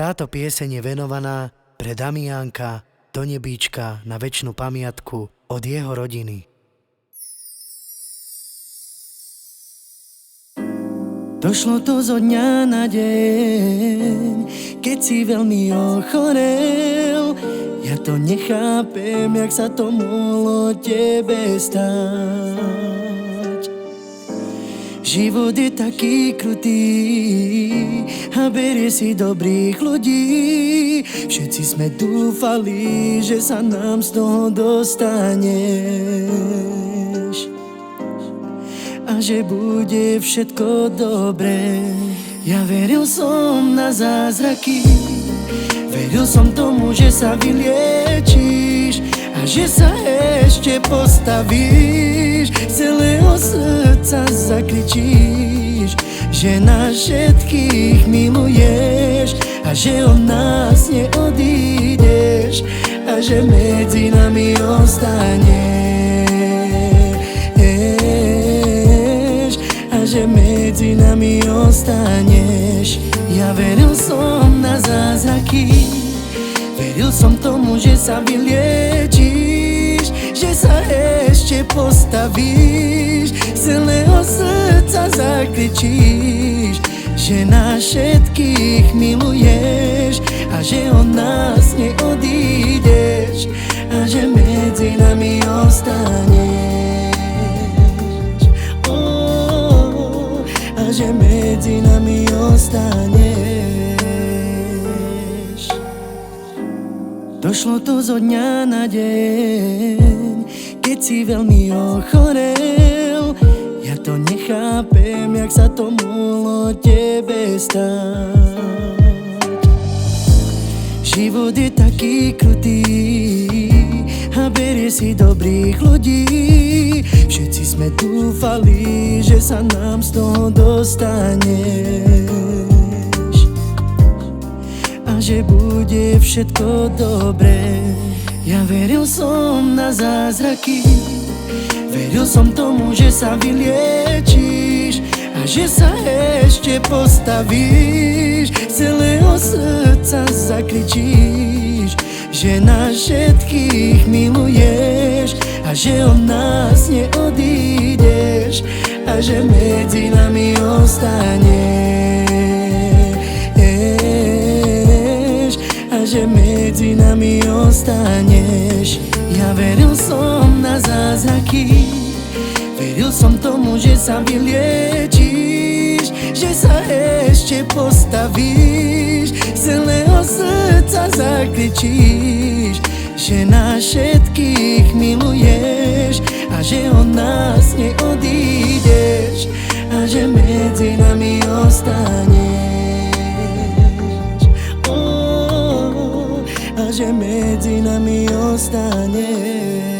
Táto pieseň je venovaná pre Damiánka do nebíčka na večnú pamiatku od jeho rodiny. Došlo to zo dňa na deň, keď si veľmi ochorel. Ja to nechápem, jak sa to mohlo tebe stať. Život je taký krutý a berie si dobrých ľudí. Všetci sme dúfali, že sa nám z toho dostaneš a že bude všetko dobré. Ja veril som na zázraky, veril som tomu, že sa vyliečíš a že sa ešte postavíš. Z celého srdca zakričíš, že nás všetkých miluješ a že od nás neodídeš a že medzi nami ostaneš a že medzi nami ostaneš. Ja veril som na zázraky, veril som tomu, že sa vyliečíš, že sa ešte postavíš. Z celého srdca zakričíš, že nás všetkých miluješ a že od nás neodídeš a že medzi nami ostaneš. A že medzi nami ostaneš. Došlo to zo dňa na deň, keď si veľmi ochorel. Ja to nechápem, jak sa to mohlo tebe stať. Život je taký krutý a berie si dobrých ľudí. Všetci sme dúfali, že sa nám z toho dostaneš a že bude všetko dobré. Ja veril som na zázraky, veril som tomu, že sa vyliečíš a že sa ešte postavíš. Z celého srdca zakričíš, že nás všetkých miluješ a že od nás neodídeš a že medzi nami ostaneš a že medzi nami ostaneš. Ja veril som na zázraky, veril som tomu, že sa vyliečíš, že sa ešte postavíš. Z celého srdca zakričíš, že nás všetkých miluješ a že od nás neodídeš a že medzi nami ostaneš. A že medzi nami ostaneš.